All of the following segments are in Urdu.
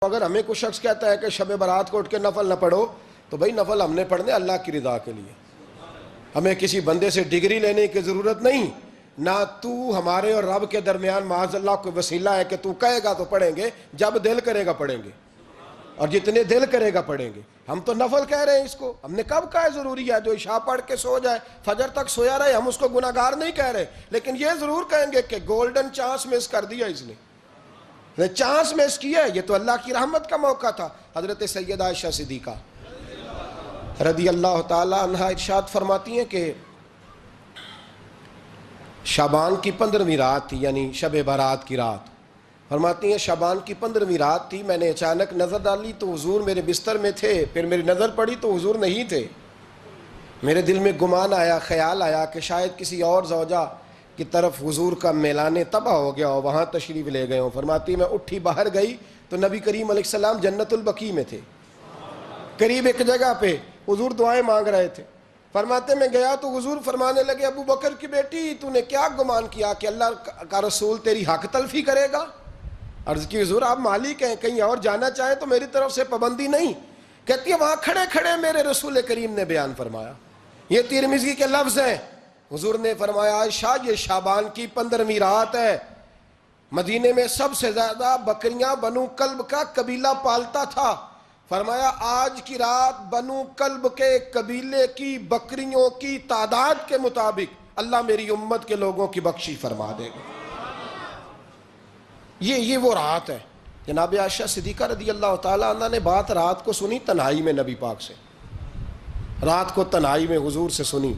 اگر ہمیں کوئی شخص کہتا ہے کہ شب برات کو اٹھ کے نفل نہ پڑھو تو بھائی نفل ہم نے پڑھنے اللہ کی رضا کے لیے، ہمیں کسی بندے سے ڈگری لینے کی ضرورت نہیں، نہ تو ہمارے اور رب کے درمیان معاذ اللہ کوئی وسیلہ ہے کہ تو کہے گا تو پڑھیں گے، جب دل کرے گا پڑھیں گے، اور جتنے دل کرے گا پڑھیں گے۔ ہم تو نفل کہہ رہے ہیں اس کو، ہم نے کب کہا ہے ضروری ہے جو عشاء پڑھ کے سو جائے فجر تک سویا رہے، ہم اس کو گناہگار نہیں کہہ رہے، لیکن یہ ضرور کہیں گے کہ گولڈن چانس مس کر دیا اس نے، چانس مس کیا ہے، یہ تو اللہ کی رحمت کا موقع تھا۔ حضرت سیدہ عائشہ صدیقہ رضی اللہ تعالی عنہ ارشاد فرماتی ہیں کہ شعبان کی 15ویں رات تھی، یعنی شب برات کی رات، فرماتی ہیں شعبان کی 15ویں رات تھی، میں نے اچانک نظر ڈالی تو حضور میرے بستر میں تھے، پھر میری نظر پڑی تو حضور نہیں تھے، میرے دل میں گمان آیا، خیال آیا کہ شاید کسی اور زوجہ کی طرف حضور کا میلان تباہ ہو گیا ہو، وہاں تشریف لے گئے ہوں۔ فرماتی میں اٹھی باہر گئی تو نبی کریم علیہ السلام جنت البقیع میں تھے، قریب ایک جگہ پہ حضور دعائیں مانگ رہے تھے۔ فرماتے میں گیا تو حضور فرمانے لگے ابو بکر کی بیٹی تو نے کیا گمان کیا کہ اللہ کا رسول تیری حق تلفی کرے گا؟ عرض کی حضور آپ مالک ہیں، کہیں اور جانا چاہیں تو میری طرف سے پابندی نہیں۔ کہتی ہے وہاں کھڑے کھڑے میرے رسول کریم نے بیان فرمایا، یہ ترمذی کے لفظ ہیں، حضور نے فرمایا عائشہ یہ شعبان کی 15ویں رات ہے، مدینے میں سب سے زیادہ بکریاں بنو کلب کا قبیلہ پالتا تھا، فرمایا آج کی رات بنو کلب کے قبیلے کی بکریوں کی تعداد کے مطابق اللہ میری امت کے لوگوں کی بخشی فرما دے گا۔ یہ وہ رات ہے۔ جناب عائشہ صدیقہ رضی اللہ تعالیٰ عنہ نے بات رات کو سنی تنہائی میں نبی پاک سے، رات کو تنہائی میں حضور سے سنی،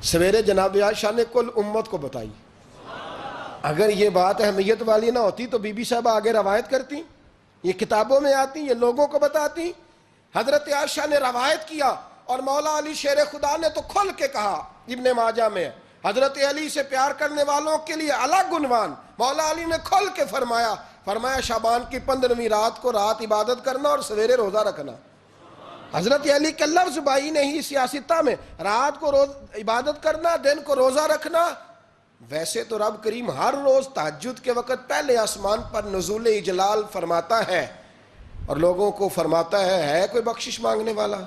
سویرے جناب عائشہ نے کل امت کو بتائی۔ اگر یہ بات اہمیت والی نہ ہوتی تو بی بی صاحبہ آگے روایت کرتی، یہ کتابوں میں آتی، یہ لوگوں کو بتاتی۔ حضرت عائشہ نے روایت کیا اور مولا علی شیر خدا نے تو کھل کے کہا، ابن ماجہ میں حضرت علی سے پیار کرنے والوں کے لیے الگ عنوان، مولا علی نے کھل کے فرمایا شعبان کی 15ویں رات کو رات عبادت کرنا اور سویرے روزہ رکھنا۔ حضرت علی کے لفظ بائی نہیں سیاستہ میں، رات کو عبادت کرنا، دن کو روزہ رکھنا۔ ویسے تو رب کریم ہر روز تہجد کے وقت پہلے آسمان پر نزول اجلال فرماتا ہے اور لوگوں کو فرماتا ہے کوئی بخشش مانگنے والا؟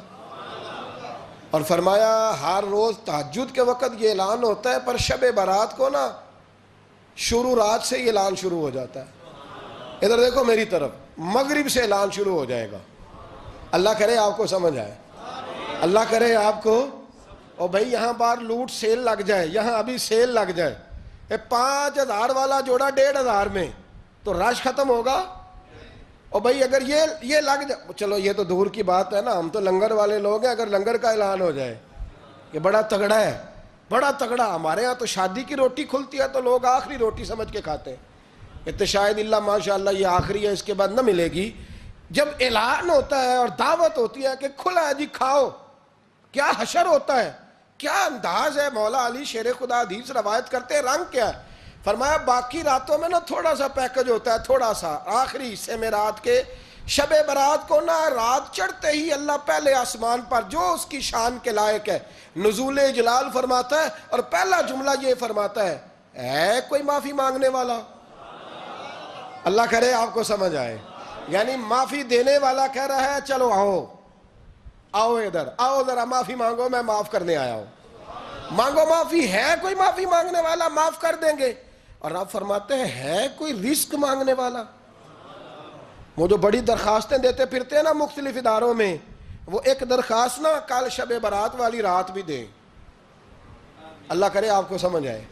اور فرمایا ہر روز تہجد کے وقت یہ اعلان ہوتا ہے، پر شب برات کو نا شروع رات سے یہ اعلان شروع ہو جاتا ہے۔ ادھر دیکھو میری طرف، مغرب سے اعلان شروع ہو جائے گا۔ اللہ کرے آپ کو سمجھ آئے، اللہ کرے آپ کو، اور بھائی یہاں باہر لوٹ سیل لگ جائے، یہاں ابھی سیل لگ جائے، 5000 والا جوڑا 1500 میں تو رش ختم ہوگا؟ اور بھائی اگر یہ لگ جائے، چلو یہ تو دور کی بات ہے نا، ہم تو لنگر والے لوگ ہیں، اگر لنگر کا اعلان ہو جائے کہ بڑا تگڑا ہے، بڑا تگڑا، ہمارے ہاں تو شادی کی روٹی کھلتی ہے تو لوگ آخری روٹی سمجھ کے کھاتے ہیں، تو شاید اللہ ماشاءاللہ یہ آخری ہے، اس کے بعد نہ ملے گی۔ جب اعلان ہوتا ہے اور دعوت ہوتی ہے کہ کھلا ہے جی کھاؤ، کیا حشر ہوتا ہے، کیا انداز ہے۔ مولا علی شیر خدا حدیث روایت کرتے ہیں، رنگ کیا ہے؟ فرمایا باقی راتوں میں نا تھوڑا سا پیکج ہوتا ہے، تھوڑا سا، آخری حصے میں رات کے شب برات کو نا رات چڑھتے ہی اللہ پہلے آسمان پر جو اس کی شان کے لائق ہے نزول جلال فرماتا ہے، اور پہلا جملہ یہ فرماتا ہے کوئی معافی مانگنے والا؟ اللہ کرے آپ کو سمجھ آئے، یعنی معافی دینے والا کہہ رہا ہے چلو آؤ ادھر، آؤ ذرا معافی مانگو، میں معاف کرنے آیا ہوں، مانگو معافی، ہے کوئی معافی مانگنے والا؟ معاف کر دیں گے۔ اور آپ فرماتے ہیں ہے کوئی رزق مانگنے والا؟ وہ جو بڑی درخواستیں دیتے پھرتے ہیں نا مختلف اداروں میں، وہ ایک درخواست نا کل شب برات والی رات بھی دیں۔ اللہ کرے آپ کو سمجھ آئے۔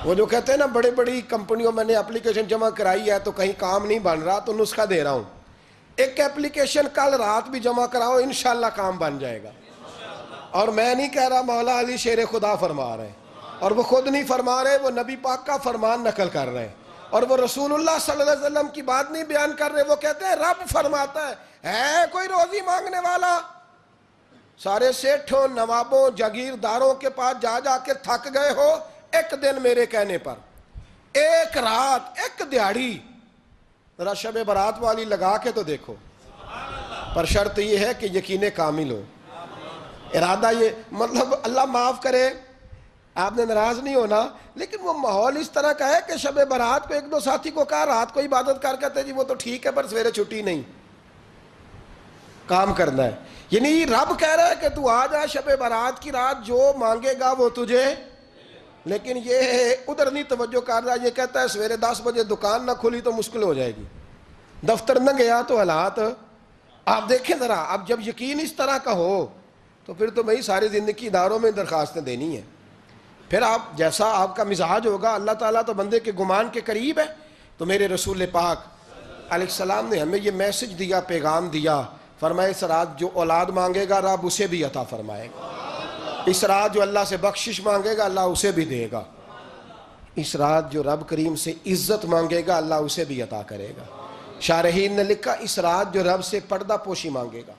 وہ جو کہتے ہیں نا بڑی بڑی کمپنیوں میں نے اپلیکیشن جمع کرائی ہے تو کہیں کام نہیں بن رہا تو نسخہ دے رہا ہوں، ایک اپلیکیشن کل رات بھی جمع کراؤ انشاءاللہ کام بن جائے گا۔ اور میں نہیں کہہ رہا، مولا علی شیر خدا فرما رہے ہیں، اور وہ خود نہیں فرما رہے، وہ نبی پاک کا فرمان نقل کر رہے ہیں، اور وہ رسول اللہ صلی اللہ علیہ وسلم کی بات نہیں بیان کر رہے، وہ کہتے ہیں رب فرماتا ہے کوئی روزی مانگنے والا؟ سارے سیٹھوں، نوابوں، جاگیرداروں کے پاس جا جا کے تھک گئے ہو، ایک دن میرے کہنے پر، ایک رات، ایک دیہڑی ذرا شب برات والی لگا کے تو دیکھو، پر شرط یہ ہے کہ یقین کامل ہو، ارادہ یہ، مطلب اللہ معاف کرے، آپ نے ناراض نہیں ہونا، لیکن وہ ماحول اس طرح کا ہے کہ شب برات کو ایک دو ساتھی کو کہا رات کو عبادت کر کہتے جی وہ تو ٹھیک ہے پر سویرے چھٹی نہیں، کام کرنا ہے. یعنی رب کہہ رہا ہے کہ تو آ جا شب برات کی رات، جو مانگے گا وہ تجھے، لیکن یہ ادھر نہیں توجہ کر رہا. یہ کہتا ہے سویرے 10 بجے دکان نہ کھلی تو مشکل ہو جائے گی، دفتر نہ گیا تو حالات. آپ دیکھیں ذرا، اب جب یقین اس طرح کا ہو تو پھر تو میں ساری زندگی اداروں میں درخواستیں دینی ہیں. پھر آپ جیسا آپ کا مزاج ہوگا، اللہ تعالیٰ تو بندے کے گمان کے قریب ہے. تو میرے رسول پاک علیہ السلام نے ہمیں یہ میسج دیا، پیغام دیا، فرمائے اس رات جو اولاد مانگے گا رب اسے بھی عطا فرمائے گا. اس رات جو اللہ سے بخشش مانگے گا اللہ اسے بھی دے گا. اس رات جو رب کریم سے عزت مانگے گا اللہ اسے بھی عطا کرے گا. شارحین نے لکھا اس رات جو رب سے پردہ پوشی مانگے گا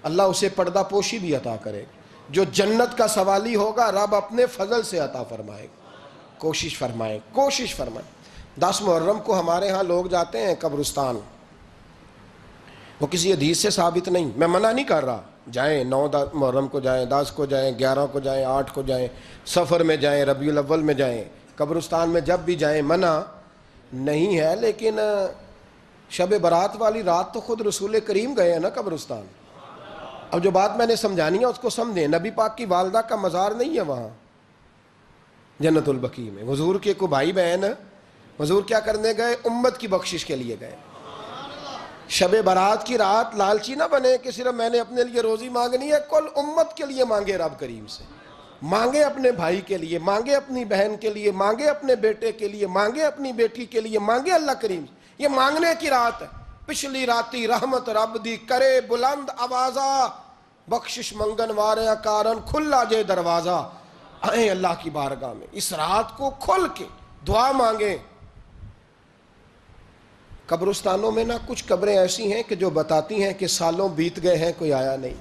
اللہ اسے پردہ پوشی بھی عطا کرے گا. جو جنت کا سوالی ہوگا رب اپنے فضل سے عطا فرمائے گا. کوشش فرمائے. 10 محرم کو ہمارے ہاں لوگ جاتے ہیں قبرستان، وہ کسی حدیث سے ثابت نہیں، میں منع نہیں کر رہا، جائیں 9 محرم کو جائیں، 10 کو جائیں، 11 کو جائیں، 8 کو جائیں، سفر میں جائیں، ربیع الاول میں جائیں، قبرستان میں جب بھی جائیں منع نہیں ہے. لیکن شب برات والی رات تو خود رسول کریم گئے ہیں نا قبرستان. اب جو بات میں نے سمجھانی ہے اس کو سمجھیں. نبی پاک کی والدہ کا مزار نہیں ہے وہاں جنت البقیع میں. حضور کے کو بھائی بہن، حضور کیا کرنے گئے؟ امت کی بخشش کے لیے گئے. شب برات کی رات لالچی نہ بنے کہ صرف میں نے اپنے لیے روزی مانگنی ہے، کل امت کے لیے مانگے رب کریم سے. مانگے اپنے بھائی کے لیے، مانگے اپنی بہن کے لیے، مانگے اپنے بیٹے کے لیے، مانگے اپنی بیٹی کے لیے، مانگے اللہ کریم سے. یہ مانگنے کی رات ہے. پچھلی راتی رحمت رب دی کرے بلند آوازہ، بخشش منگن واریاں کارن کھلا جے دروازہ. آئیں اللہ کی بارگاہ میں اس رات کو کھل کے دعا مانگیں. قبرستانوں میں نا کچھ قبریں ایسی ہیں کہ جو بتاتی ہیں کہ سالوں بیت گئے ہیں کوئی آیا نہیں.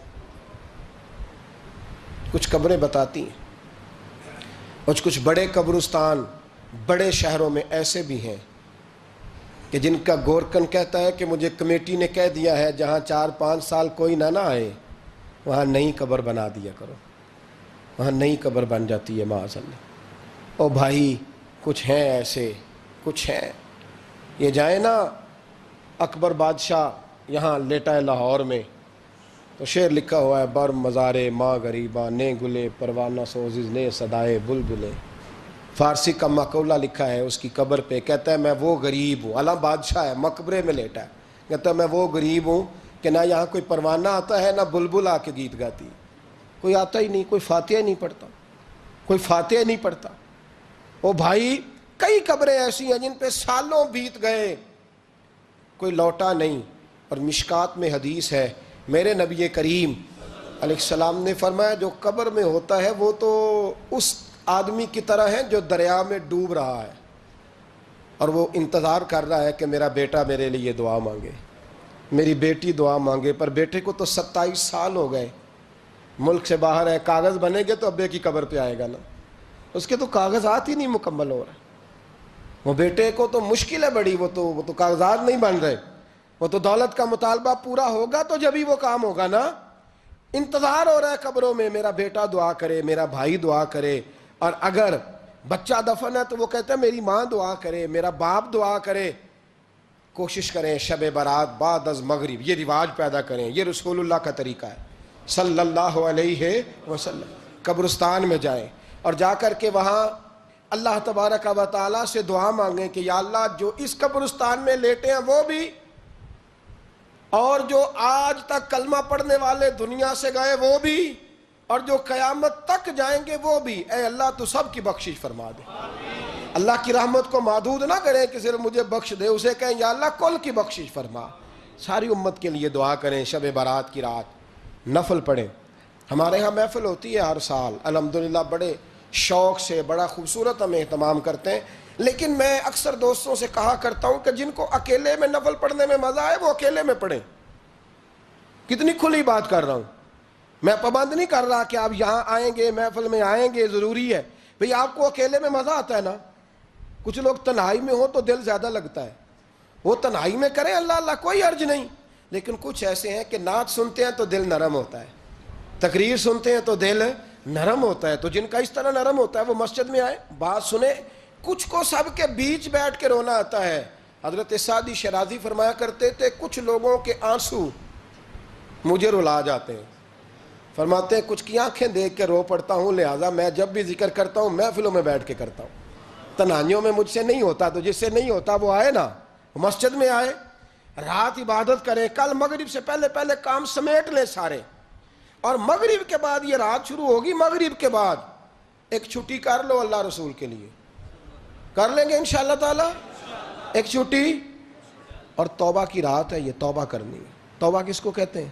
کچھ قبریں بتاتی ہیں. اور کچھ بڑے قبرستان بڑے شہروں میں ایسے بھی ہیں کہ جن کا گورکن کہتا ہے کہ مجھے کمیٹی نے کہہ دیا ہے جہاں 4-5 سال کوئی نہ آئے وہاں نئی قبر بنا دیا کرو. وہاں نئی قبر بن جاتی ہے معاذ اللہ. او بھائی کچھ ہیں ایسے، کچھ ہیں. یہ جائیں نا اکبر بادشاہ یہاں لیٹا ہے لاہور میں، تو شعر لکھا ہوا ہے بر مزارے ماں غریباں نے گلے پروانہ سوزز نے صدائے بلبلے. فارسی کا مقولہ لکھا ہے اس کی قبر پہ، کہتا ہے میں وہ غریب ہوں. اعلیٰ بادشاہ ہے مقبرے میں لیٹا ہے، کہتا ہے میں وہ غریب ہوں کہ نہ یہاں کوئی پروانہ آتا ہے نہ بلبل آ کے گیت گاتی. کوئی آتا ہی نہیں، کوئی فاتحہ نہیں پڑھتا، کوئی فاتحہ نہیں پڑھتا. او بھائی کئی قبریں ایسی ہیں جن پہ سالوں بیت گئے کوئی لوٹا نہیں. اور مشکات میں حدیث ہے میرے نبی کریم علیہ السلام نے فرمایا جو قبر میں ہوتا ہے وہ تو اس آدمی کی طرح ہے جو دریا میں ڈوب رہا ہے اور وہ انتظار کر رہا ہے کہ میرا بیٹا میرے لیے دعا مانگے، میری بیٹی دعا مانگے. پر بیٹے کو تو 27 سال ہو گئے، ملک سے باہر ہے. کاغذ بنے گے تو ابے کی قبر پہ آئے گا نا، اس کے تو کاغذات ہی نہیں مکمل ہو رہے. وہ بیٹے کو تو مشکل ہے بڑی، وہ تو کاغذات نہیں بن رہے. وہ تو دولت کا مطالبہ پورا ہوگا تو جب ہی وہ کام ہوگا نا. انتظار ہو رہا ہے قبروں میں میرا بیٹا دعا کرے، میرا بھائی دعا کرے. اور اگر بچہ دفن ہے تو وہ کہتا ہے میری ماں دعا کرے، میرا باپ دعا کرے. کوشش کریں شب برات بعد از مغرب یہ رواج پیدا کریں. یہ رسول اللہ کا طریقہ ہے صلی اللہ علیہ وسلم. قبرستان میں جائیں اور جا کر کے وہاں اللہ تبارک و تعالیٰ سے دعا مانگیں کہ یا اللہ جو اس قبرستان میں لیٹے ہیں وہ بھی، اور جو آج تک کلمہ پڑھنے والے دنیا سے گئے وہ بھی، اور جو قیامت تک جائیں گے وہ بھی. اے اللہ تو سب کی بخشش فرما دے. اللہ کی رحمت کو محدود نہ کریں کہ صرف مجھے بخش دے، اسے کہیں یا اللہ کل کی بخشش فرما. ساری امت کے لیے دعا کریں. شب برات کی رات نفل پڑھیں. ہمارے ہاں محفل ہوتی ہے ہر سال الحمدللہ، بڑے شوق سے بڑا خوبصورت ہم اہتمام کرتے ہیں. لیکن میں اکثر دوستوں سے کہا کرتا ہوں کہ جن کو اکیلے میں نفل پڑھنے میں مزہ آئے وہ اکیلے میں پڑھیں. کتنی کھلی بات کر رہا ہوں. میں پابند نہیں کر رہا کہ آپ یہاں آئیں گے محفل میں آئیں گے ضروری ہے. بھئی آپ کو اکیلے میں مزہ آتا ہے نا. کچھ لوگ تنہائی میں ہوں تو دل زیادہ لگتا ہے، وہ تنہائی میں کریں اللہ اللہ کوئی عرض نہیں. لیکن کچھ ایسے ہیں کہ نعت سنتے ہیں تو دل نرم ہوتا ہے، تقریر سنتے ہیں تو دل نرم ہوتا ہے. تو جن کا اس طرح نرم ہوتا ہے وہ مسجد میں آئے, بات سنیں. کچھ کو سب کے بیچ بیٹھ کے رونا آتا ہے. حضرت سعدی شرازی فرمایا کرتے تھے کچھ لوگوں کے آنسو مجھے رلا جاتے ہیں. فرماتے ہیں کچھ کی آنکھیں دیکھ کے رو پڑتا ہوں, لہٰذا میں جب بھی ذکر کرتا ہوں محفلوں میں بیٹھ کے کرتا ہوں. تنہائیوں میں مجھ سے نہیں ہوتا, تو جس سے نہیں ہوتا وہ آئے نا, مسجد میں آئے, رات عبادت کریں. کل مغرب سے پہلے پہلے کام سمیٹ لیں سارے, اور مغرب کے بعد یہ رات شروع ہوگی, مغرب کے بعد ایک چھٹی کر لو اللہ رسول کے لیے. کر لیں گے انشاءاللہ تعالی ایک چھٹی. اور توبہ کی رات ہے یہ, توبہ کرنی ہے. توبہ کس کو کہتے ہیں؟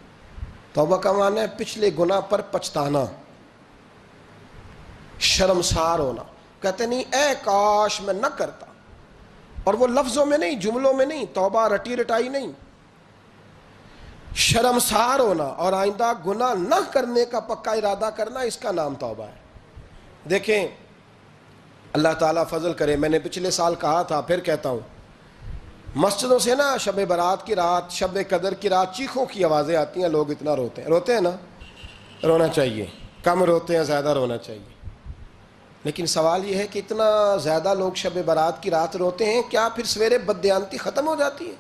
توبہ کا معنی ہے پچھلے گناہ پر پچھتانا, شرمسار ہونا. کہتے نہیں اے کاش میں نہ کرتا, اور وہ لفظوں میں نہیں, جملوں میں نہیں, توبہ رٹی رٹائی نہیں, شرمسار ہونا اور آئندہ گناہ نہ کرنے کا پکا ارادہ کرنا, اس کا نام توبہ ہے. دیکھیں اللہ تعالیٰ فضل کرے, میں نے پچھلے سال کہا تھا پھر کہتا ہوں, مسجدوں سے نا شب برات کی رات, شب قدر کی رات چیخوں کی آوازیں آتی ہیں, لوگ اتنا روتے ہیں نا. رونا چاہیے, کم روتے ہیں زیادہ رونا چاہیے. لیکن سوال یہ ہے کہ اتنا زیادہ لوگ شب برات کی رات روتے ہیں, کیا پھر سویرے بددیانتی ختم ہو جاتی ہے؟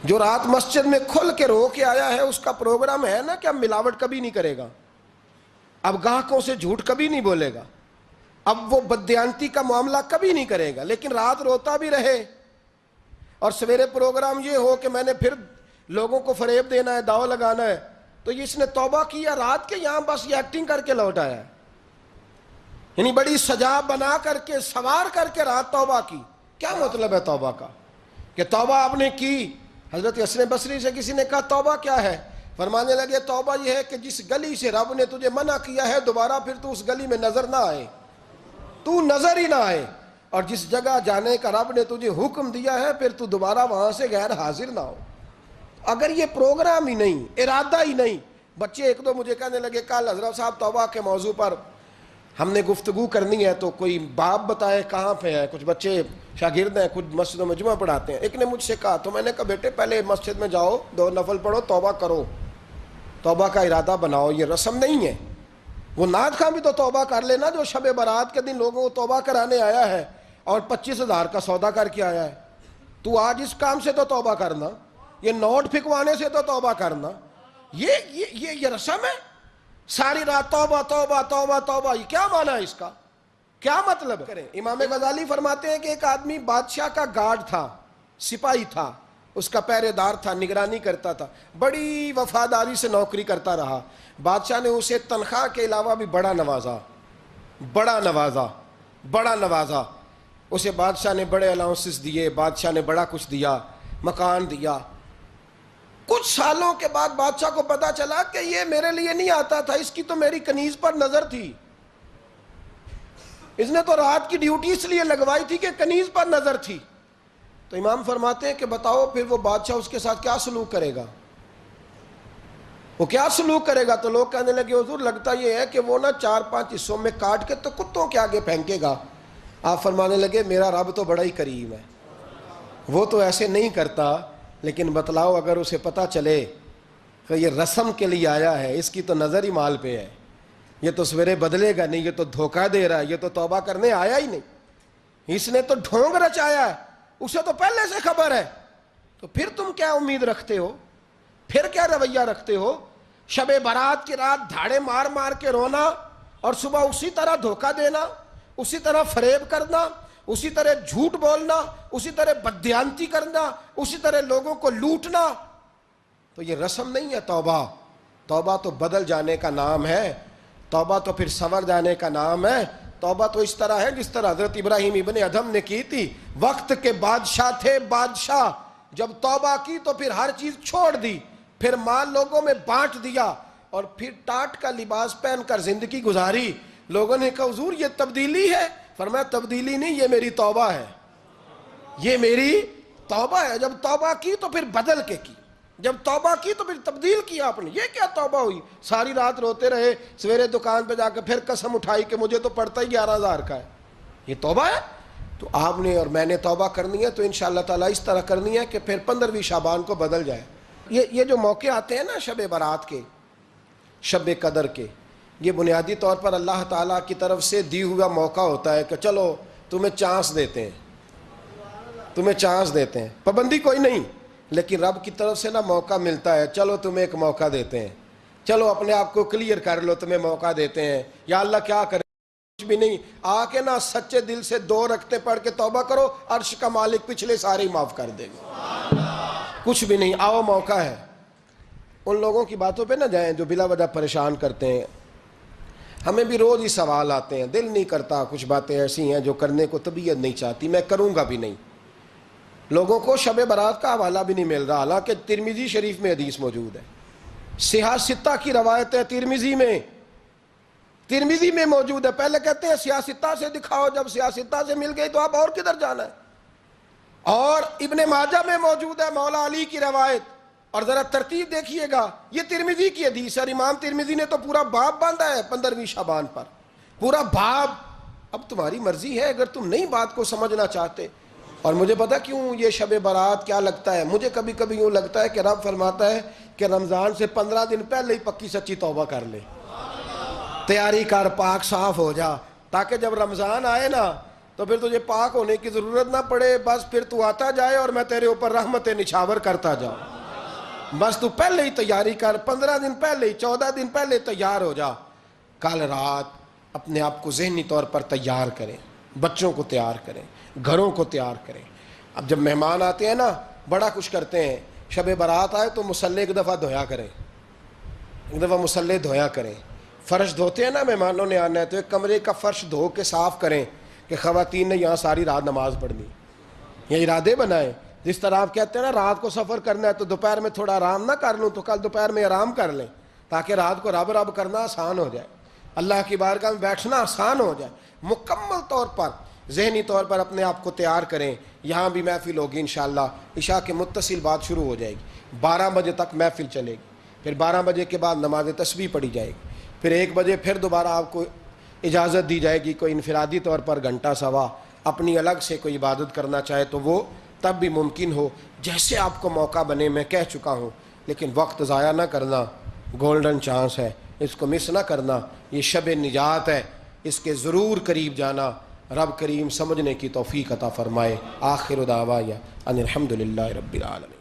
جو رات مسجد میں کھل کے رو کے آیا ہے اس کا پروگرام ہے نا کہ اب ملاوٹ کبھی نہیں کرے گا, اب گاہکوں سے جھوٹ کبھی نہیں بولے گا, اب وہ بددیانتی کا معاملہ کبھی نہیں کرے گا. لیکن رات روتا بھی رہے اور سویرے پروگرام یہ ہو کہ میں نے پھر لوگوں کو فریب دینا ہے, داؤ لگانا ہے, تو اس نے توبہ کیا رات کے, یہاں بس یہ ایکٹنگ کر کے لوٹ آیا ہے. یعنی بڑی سجا بنا کر کے سوار کر کے رات توبہ کی. کیا مطلب ہے توبہ کا؟ کہ توبہ آپ نے کی. حضرت حسن بصری سے کسی نے کہا توبہ کیا ہے؟ فرمانے لگے توبہ یہ ہے کہ جس گلی سے رب نے تجھے منع کیا ہے دوبارہ پھر تو اس گلی میں نظر نہ آئے, تو نظر ہی نہ آئے. اور جس جگہ جانے کا رب نے تجھے حکم دیا ہے پھر تو دوبارہ وہاں سے غیر حاضر نہ ہو. اگر یہ پروگرام ہی نہیں, ارادہ ہی نہیں. بچے ایک دو مجھے کہنے لگے کل حضرت صاحب توبہ کے موضوع پر ہم نے گفتگو کرنی ہے, تو کوئی باب بتائے کہاں پہ ہے. کچھ بچے شاگرد ہیں, کچھ مسجدوں میں جمعہ پڑھاتے ہیں. ایک نے مجھ سے کہا, تو میں نے کہا بیٹے پہلے مسجد میں جاؤ, 2 نفل پڑھو, توبہ کرو, توبہ کا ارادہ بناؤ. یہ رسم نہیں ہے. وہ نعت خواں بھی تو توبہ کر لینا جو شب برات کے دن لوگوں کو توبہ کرانے آیا ہے اور 25,000 کا سودا کر کے آیا ہے. تو آج اس کام سے تو توبہ کرنا, یہ نوٹ پھکوانے سے تو توبہ کرنا. یہ رسم ہے. ساری رات توبہ توبہ توبہ توبہ, یہ کیا معنی ہے اس کا؟ کیا مطلب کریں؟ امام غزالی فرماتے ہیں کہ ایک آدمی بادشاہ کا گارڈ تھا, سپاہی تھا, اس کا پہرے دار تھا, نگرانی کرتا تھا, بڑی وفاداری سے نوکری کرتا رہا. بادشاہ نے اسے تنخواہ کے علاوہ بھی بڑا نوازا, بڑا نوازا, بڑا نوازا. اسے بادشاہ نے بڑے الاؤنسز دیے, بادشاہ نے بڑا کچھ دیا, مکان دیا. کچھ سالوں کے بعد بادشاہ کو پتا چلا کہ یہ میرے لیے نہیں آتا تھا, اس کی تو میری کنیز پر نظر تھی. اس نے تو رات کی ڈیوٹی اس لیے لگوائی تھی کہ کنیز پر نظر تھی. تو امام فرماتے ہیں کہ بتاؤ پھر وہ بادشاہ اس کے ساتھ کیا سلوک کرے گا؟ وہ کیا سلوک کرے گا؟ تو لوگ کہنے لگے حضور لگتا یہ ہے کہ وہ نا 4-5 حصوں میں کاٹ کے تو کتوں کے آگے پھینکے گا. آپ فرمانے لگے میرا رب تو بڑا ہی کریم ہے, وہ تو ایسے نہیں کرتا. لیکن بتلاؤ اگر اسے پتا چلے کہ یہ رسم کے لیے آیا ہے, اس کی تو نظر ہی مال پہ ہے, یہ تو سویرے بدلے گا نہیں, یہ تو دھوکہ دے رہا ہے, یہ تو توبہ کرنے آیا ہی نہیں, اس نے تو ڈھونگ رچایا ہے, اسے تو پہلے سے خبر ہے. تو پھر تم کیا امید رکھتے ہو؟ پھر کیا رویہ رکھتے ہو؟ شب برات کی رات دھاڑے مار مار کے رونا اور صبح اسی طرح دھوکہ دینا, اسی طرح فریب کرنا, اسی طرح جھوٹ بولنا, اسی طرح بددیانتی کرنا, اسی طرح لوگوں کو لوٹنا. تو یہ رسم نہیں ہے توبہ. توبہ تو بدل جانے کا نام ہے, توبہ تو پھر سنور جانے کا نام ہے. توبہ تو اس طرح ہے جس طرح حضرت ابراہیم ابن ادھم نے کی تھی. وقت کے بادشاہ تھے, بادشاہ جب توبہ کی تو پھر ہر چیز چھوڑ دی, پھر مال لوگوں میں بانٹ دیا اور پھر ٹاٹ کا لباس پہن کر زندگی گزاری. لوگوں نے کہا حضور یہ تبدیلی ہے. فرمایا تبدیلی نہیں, یہ میری توبہ ہے, یہ میری توبہ ہے. جب توبہ کی تو پھر بدل کے کی, جب توبہ کی تو پھر تبدیل کیا آپ نے. یہ کیا توبہ ہوئی؟ ساری رات روتے رہے, سویرے دکان پہ جا کے پھر قسم اٹھائی کہ مجھے تو پڑتا ہی 11,000 کا ہے. یہ توبہ ہے؟ تو آپ نے اور میں نے توبہ کرنی ہے تو انشاءاللہ تعالیٰ اس طرح کرنی ہے کہ پھر 15ویں شعبان کو بدل جائے. یہ جو موقع آتے ہیں نا شب برات کے, شب قدر کے, یہ بنیادی طور پر اللہ تعالیٰ کی طرف سے دی ہوا موقع ہوتا ہے کہ چلو تمہیں چانس دیتے ہیں، تمہیں چانس دیتے ہیں، پابندی کوئی نہیں، لیکن رب کی طرف سے نا موقع ملتا ہے، چلو تمہیں ایک موقع دیتے ہیں، چلو اپنے آپ کو کلیئر کر لو، تمہیں موقع دیتے ہیں، یا اللہ کیا کرے، کچھ بھی نہیں، آ کے نا سچے دل سے 2 رکعتیں پڑھ کے توبہ کرو، عرش کا مالک پچھلے سارے ہی معاف کر دے گا، کچھ بھی نہیں، آؤ موقع ہے۔ ان لوگوں کی باتوں پہ نہ جائیں جو بلا وجہ پریشان کرتے ہیں، ہمیں بھی روز ہی سوال آتے ہیں، دل نہیں کرتا، کچھ باتیں ایسی ہیں جو کرنے کو طبیعت نہیں چاہتی، میں کروں گا بھی نہیں۔ لوگوں کو شب برات کا حوالہ بھی نہیں مل رہا، حالانکہ ترمذی شریف میں حدیث موجود ہے، صحاح ستہ کی روایت ہے، ترمذی میں موجود ہے۔ پہلے کہتے ہیں صحاح ستہ سے دکھاؤ، جب صحاح ستہ سے مل گئی تو آپ اور کدھر جانا ہے؟ اور ابن ماجہ میں موجود ہے مولا علی کی روایت، اور ذرا ترتیب دیکھیے گا، یہ ترمذی کی حدیث ہے، اور امام ترمذی نے تو پورا باب باندھا ہے 15ویں شعبان پر، پورا باب۔ اب تمہاری مرضی ہے، اگر تم نہیں بات کو سمجھنا چاہتے۔ اور مجھے پتا کیوں یہ شب برات کیا لگتا ہے، مجھے کبھی کبھی یوں لگتا ہے کہ رب فرماتا ہے کہ رمضان سے 15 دن پہلے ہی پکی سچی توبہ کر لے، تیاری کر، پاک صاف ہو جا، تاکہ جب رمضان آئے نا تو پھر تجھے پاک ہونے کی ضرورت نہ پڑے، بس پھر تو آتا جائے اور میں تیرے اوپر رحمتیں نچھاور کرتا جاؤں، بس تو پہلے ہی تیاری کر، 15 دن پہلے ہی، 14 دن پہلے تیار ہو جا۔ کل رات اپنے آپ کو ذہنی طور پر تیار کریں، بچوں کو تیار کریں، گھروں کو تیار کریں۔ اب جب مہمان آتے ہیں نا بڑا کچھ کرتے ہیں، شب برات آئے تو مصلے ایک دفعہ دھویا کریں، ایک دفعہ مصلے دھویا کریں۔ فرش دھوتے ہیں نا، مہمانوں نے آنا ہے تو ایک کمرے کا فرش دھو کے صاف کریں کہ خواتین نے یہاں ساری رات نماز پڑھنی، یہ ارادے بنائیں۔ جس طرح آپ کہتے ہیں نا رات کو سفر کرنا ہے تو دوپہر میں تھوڑا آرام نہ کر لوں تو کل دوپہر میں آرام کر لیں، تاکہ رات کو رب رب کرنا آسان ہو جائے، اللہ کی بارگاہ میں بیٹھنا آسان ہو جائے۔ مکمل طور پر ذہنی طور پر اپنے آپ کو تیار کریں۔ یہاں بھی محفل ہوگی انشاءاللہ، عشاء کے متصل بعد شروع ہو جائے گی، 12 بجے تک محفل چلے گی، پھر 12 بجے کے بعد نماز تسبیح پڑھی جائے گی، پھر 1 بجے پھر دوبارہ آپ کو اجازت دی جائے گی، کوئی انفرادی طور پر گھنٹہ سوا اپنی الگ سے کوئی عبادت کرنا چاہے تو وہ تب بھی ممکن ہو، جیسے آپ کو موقع بنے۔ میں کہہ چکا ہوں، لیکن وقت ضائع نہ کرنا، گولڈن چانس ہے، اس کو مس نہ کرنا، یہ شب نجات ہے، اس کے ضرور قریب جانا۔ رب کریم سمجھنے کی توفیق عطا فرمائے۔ آخر دعوایا ان الحمدللہ رب العالمین۔